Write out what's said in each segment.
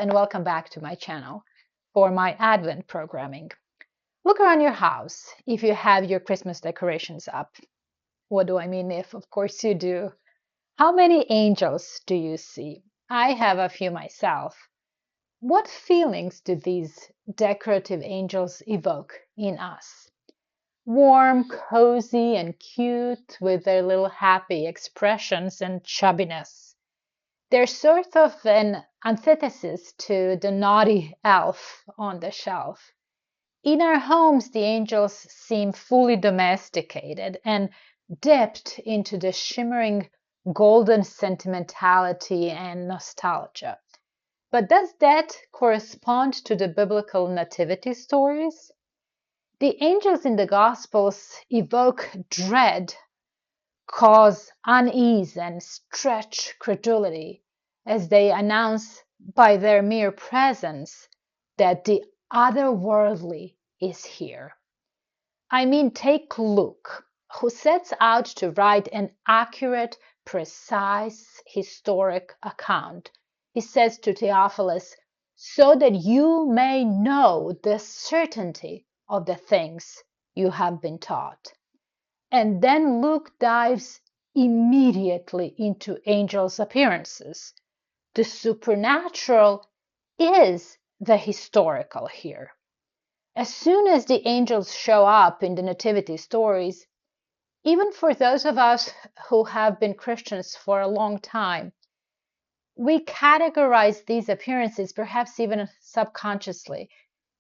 and welcome back to my channel for my Advent programming. Look around your house if you have your Christmas decorations up. What do I mean if? Of course you do. How many angels do you see? I have a few myself. What feelings do these decorative angels evoke in us? Warm, cozy, and cute with their little happy expressions and chubbiness. They're sort of an antithesis to the naughty elf on the shelf. In our homes, the angels seem fully domesticated and dipped into the shimmering golden sentimentality and nostalgia. But does that correspond to the biblical nativity stories? The angels in the Gospels evoke dread, cause unease, and stretch credulity as they announce by their mere presence that the otherworldly is here. I mean, take Luke, who sets out to write an accurate, precise, historic account. He says to Theophilus, so that you may know the certainty of the things you have been taught. And then Luke dives immediately into angels' appearances. The supernatural is the historical here. As soon as the angels show up in the nativity stories, even for those of us who have been Christians for a long time, we categorize these appearances, perhaps even subconsciously,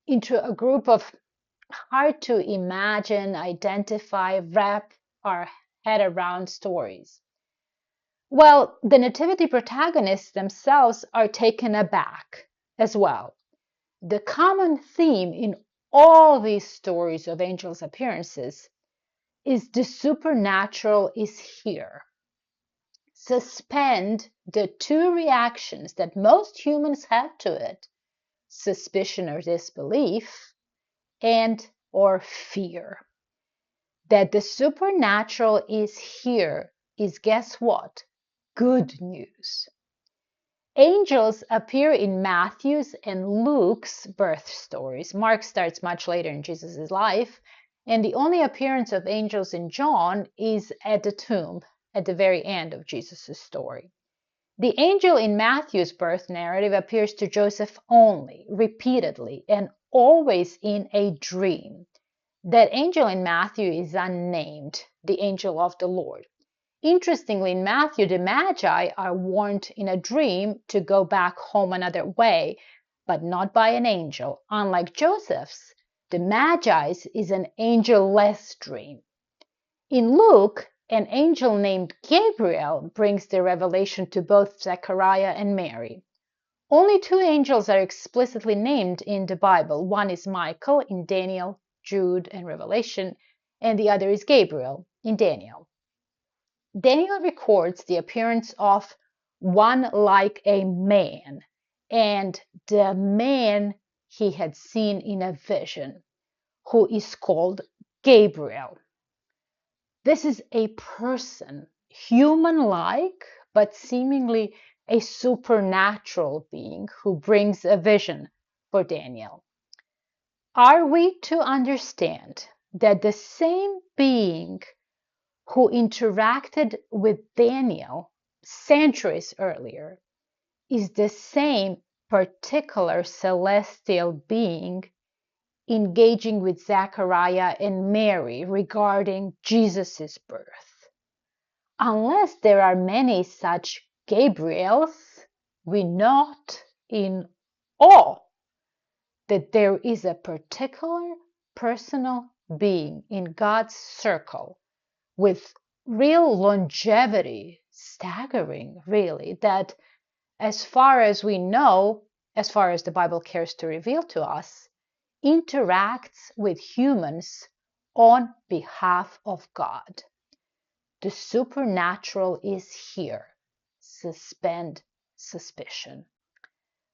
into a group of hard to imagine, identify, wrap our head around stories. Well, the nativity protagonists themselves are taken aback as well. The common theme in all these stories of angels' appearances is the supernatural is here. Suspend the two reactions that most humans have to it, suspicion or disbelief, and or fear. That the supernatural is here is, guess what? Good news. Angels appear in Matthew's and Luke's birth stories. Mark starts much later in Jesus' life, and the only appearance of angels in John is at the tomb at the very end of Jesus' story. The angel in Matthew's birth narrative appears to Joseph only, repeatedly, and always in a dream. That angel in Matthew is unnamed, the angel of the Lord. Interestingly, in Matthew, the Magi are warned in a dream to go back home another way, but not by an angel. Unlike Joseph's, the Magi's is an angel-less dream. In Luke, an angel named Gabriel brings the revelation to both Zechariah and Mary. Only two angels are explicitly named in the Bible. One is Michael in Daniel, Jude, and Revelation, and the other is Gabriel in Daniel. Daniel records the appearance of one like a man, and the man he had seen in a vision, who is called Gabriel. This is a person, human-like, but seemingly a supernatural being who brings a vision for Daniel. Are we to understand that the same being who interacted with Daniel centuries earlier is the same particular celestial being engaging with Zechariah and Mary regarding Jesus' birth? Unless there are many such Gabriels, we're not in awe that there is a particular personal being in God's circle with real longevity, staggering really, that as far as we know, as far as the Bible cares to reveal to us, interacts with humans on behalf of God. The supernatural is here. Suspend suspicion.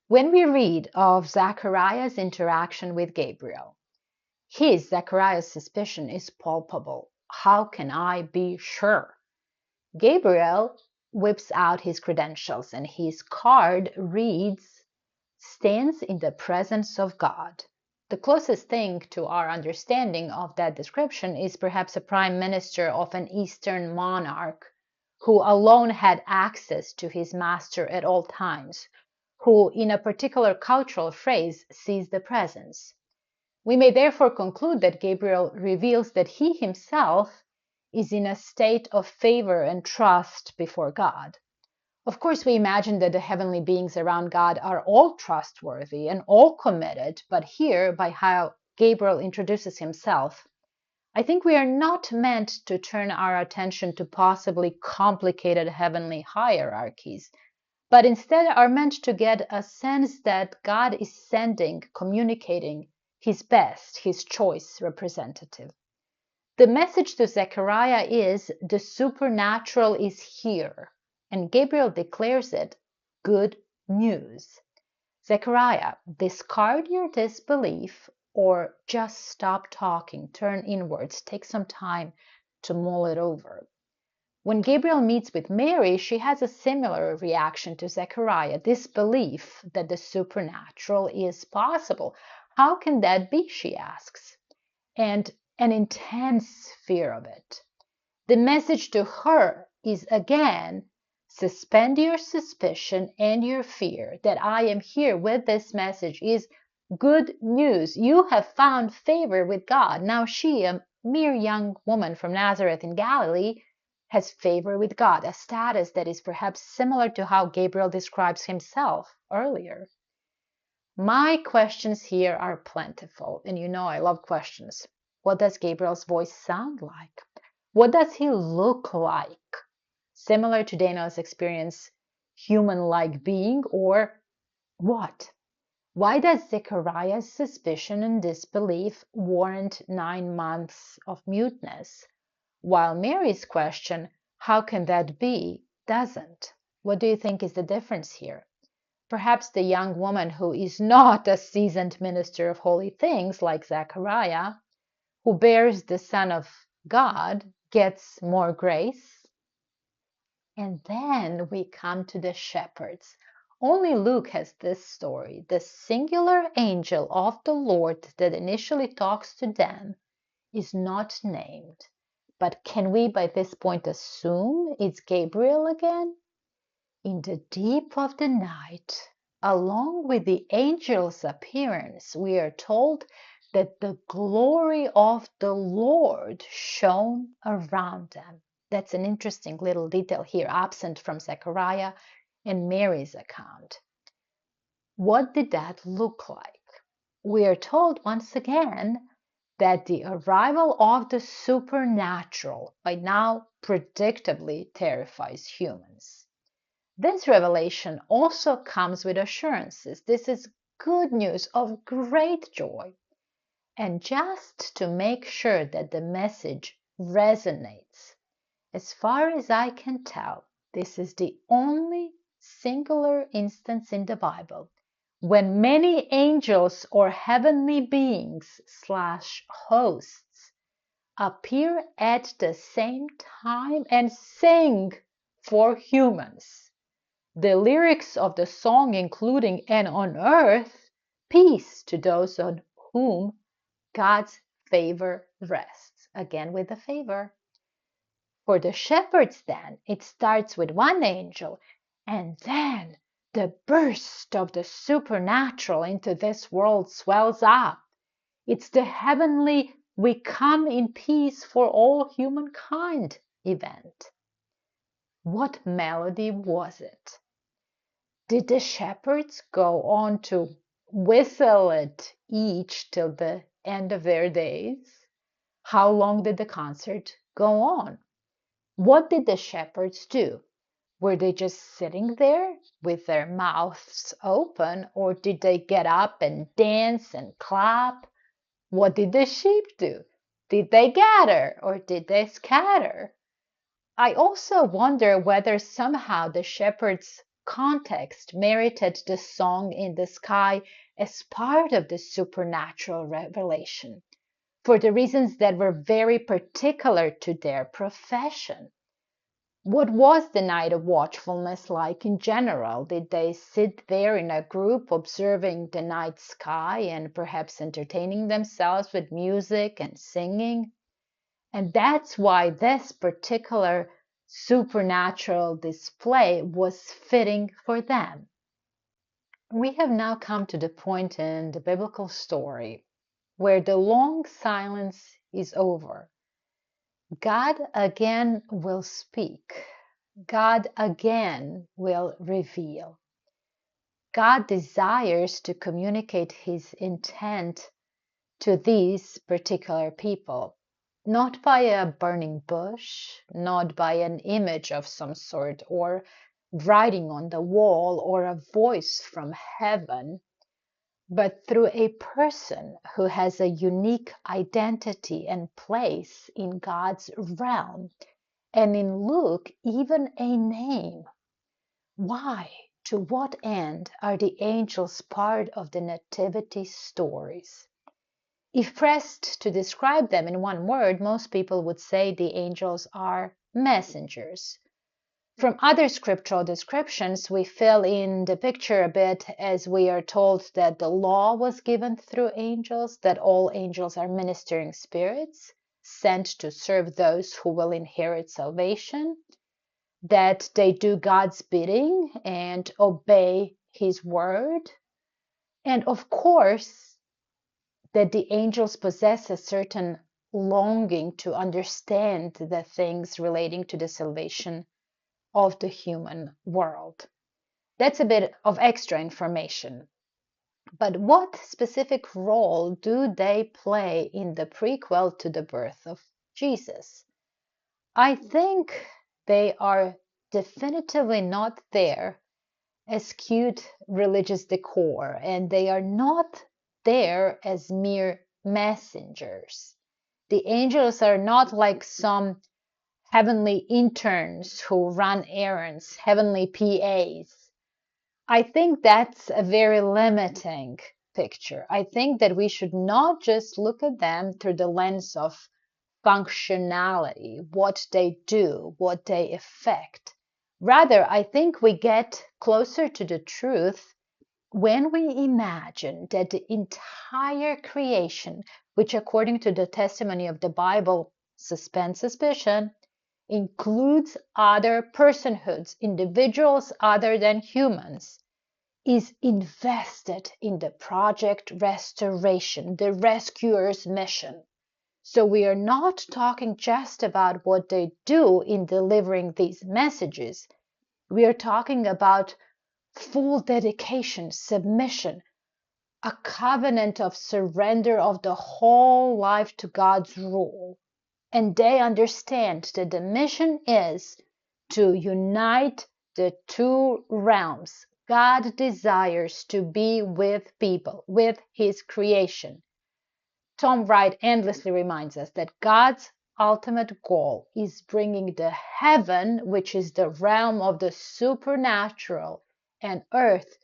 When we read of Zechariah's interaction with Gabriel, Zechariah's suspicion is palpable. How can I be sure? Gabriel whips out his credentials and his card reads stands in the presence of God. The closest thing to our understanding of that description is perhaps a prime minister of an Eastern monarch who alone had access to his master at all times, who in a particular cultural phrase sees the presence. We may therefore conclude that Gabriel reveals that he himself is in a state of favor and trust before God. Of course, we imagine that the heavenly beings around God are all trustworthy and all committed, but here, by how Gabriel introduces himself, I think we are not meant to turn our attention to possibly complicated heavenly hierarchies, but instead are meant to get a sense that God is sending, communicating his best, his choice representative. The message to Zechariah is the supernatural is here, and Gabriel declares it good news. Zechariah, discard your disbelief or just stop talking, turn inwards, take some time to mull it over. When Gabriel meets with Mary, she has a similar reaction to Zechariah, disbelief that the supernatural is possible. How can that be, she asks, and an intense fear of it. The message to her is again, suspend your suspicion and your fear. That I am here with this message is good news. You have found favor with God. Now she, a mere young woman from Nazareth in Galilee, has favor with God, a status that is perhaps similar to how Gabriel describes himself earlier. My questions here are plentiful, and you know I love questions. What does Gabriel's voice sound like? What does he look like? Similar to Daniel's experience, human-like being, or what? Why does Zechariah's suspicion and disbelief warrant 9 months of muteness, while Mary's question, how can that be, doesn't? What do you think is the difference here? Perhaps the young woman who is not a seasoned minister of holy things like Zechariah, who bears the Son of God, gets more grace. And then we come to the shepherds. Only Luke has this story. The singular angel of the Lord that initially talks to them is not named. But can we by this point assume it's Gabriel again? In the deep of the night, along with the angel's appearance, we are told that the glory of the Lord shone around them. That's an interesting little detail here, absent from Zechariah and Mary's account. What did that look like? We are told once again that the arrival of the supernatural by now predictably terrifies humans. This revelation also comes with assurances. This is good news of great joy. And just to make sure that the message resonates, as far as I can tell, this is the only singular instance in the Bible when many angels or heavenly beings / hosts appear at the same time and sing for humans. The lyrics of the song including, and on earth, peace to those on whom God's favor rests. Again with the favor. For the shepherds then, it starts with one angel, and then the burst of the supernatural into this world swells up. It's the heavenly, we come in peace for all humankind event. What melody was it? Did the shepherds go on to whistle it each till the end of their days? How long did the concert go on? What did the shepherds do? Were they just sitting there with their mouths open, or did they get up and dance and clap? What did the sheep do? Did they gather or did they scatter? I also wonder whether somehow the shepherd's context merited the song in the sky as part of the supernatural revelation, for the reasons that were very particular to their profession. What was the night of watchfulness like in general? Did they sit there in a group observing the night sky and perhaps entertaining themselves with music and singing? And that's why this particular supernatural display was fitting for them. We have now come to the point in the biblical story where the long silence is over. God again will speak. God again will reveal. God desires to communicate his intent to these particular people, not by a burning bush, not by an image of some sort, or writing on the wall, or a voice from heaven, but through a person who has a unique identity and place in God's realm, and in Luke, even a name. Why? To what end are the angels part of the Nativity stories? If pressed to describe them in one word, most people would say the angels are messengers. From other scriptural descriptions, we fill in the picture a bit as we are told that the law was given through angels, that all angels are ministering spirits sent to serve those who will inherit salvation, that they do God's bidding and obey his word, and of course, that the angels possess a certain longing to understand the things relating to the salvation of the human world. That's a bit of extra information. But what specific role do they play in the prequel to the birth of Jesus? I think they are definitively not there as cute religious decor, and they are not there as mere messengers. The angels are not like some heavenly interns who run errands, heavenly PAs. I think that's a very limiting picture. I think that we should not just look at them through the lens of functionality, what they do, what they effect. Rather, I think we get closer to the truth when we imagine that the entire creation, which according to the testimony of the Bible, suspends suspicion, includes other personhoods, individuals other than humans, is invested in the project restoration, the rescuer's mission. So we are not talking just about what they do in delivering these messages. We are talking about full dedication, submission, a covenant of surrender of the whole life to God's rule. And they understand that the mission is to unite the two realms. God desires to be with people, with his creation. Tom Wright endlessly reminds us that God's ultimate goal is bringing the heaven, which is the realm of the supernatural, and earth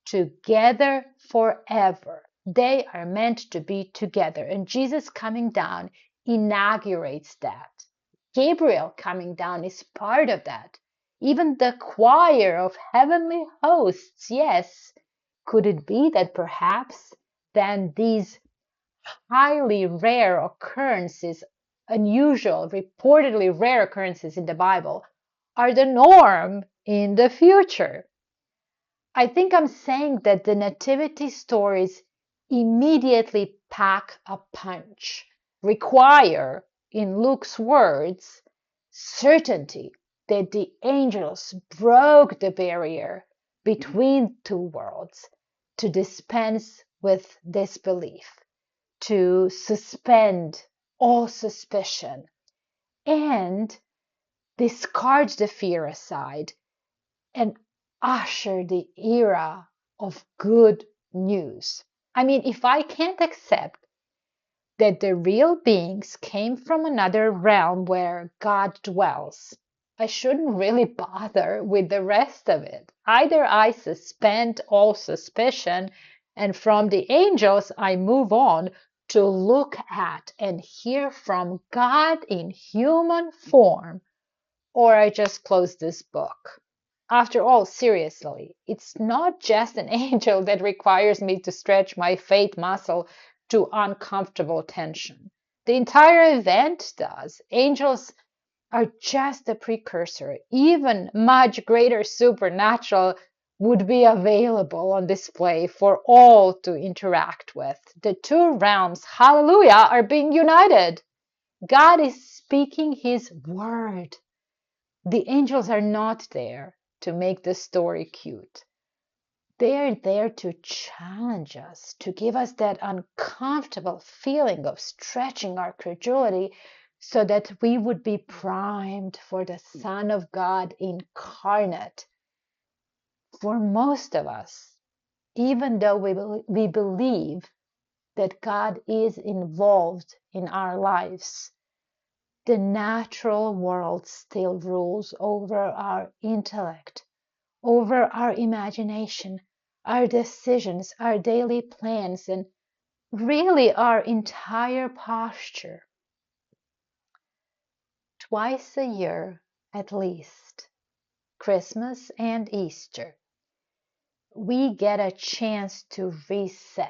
together forever. They are meant to be together, and Jesus coming down inaugurates that. Gabriel coming down is part of that. Even the choir of heavenly hosts, yes. Could it be that perhaps then these highly rare occurrences, unusual, reportedly rare occurrences in the Bible, are the norm in the future? I think I'm saying that the nativity stories immediately pack a punch, require, in Luke's words, certainty that the angels broke the barrier between two worlds to dispense with disbelief, to suspend all suspicion, and discard the fear aside and usher the era of good news. I mean, if I can't accept that the real beings came from another realm where God dwells, I shouldn't really bother with the rest of it. Either I suspend all suspicion, and from the angels I move on to look at and hear from God in human form, or I just close this book. After all, seriously, it's not just an angel that requires me to stretch my faith muscle to uncomfortable tension. The entire event does. Angels are just a precursor. Even much greater supernatural would be available on display for all to interact with. The two realms, hallelujah, are being united. God is speaking his word. The angels are not there to make the story cute. They are there to challenge us, to give us that uncomfortable feeling of stretching our credulity so that we would be primed for the Son of God incarnate. For most of us, even though we believe that God is involved in our lives, the natural world still rules over our intellect, over our imagination, our decisions, our daily plans, and really our entire posture. Twice a year, at least, Christmas and Easter, we get a chance to reset.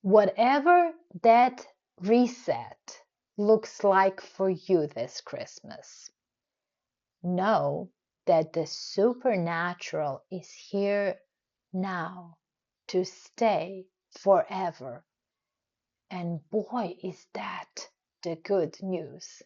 Whatever that reset looks like for you this Christmas, know that the supernatural is here now to stay forever. And boy, is that the good news.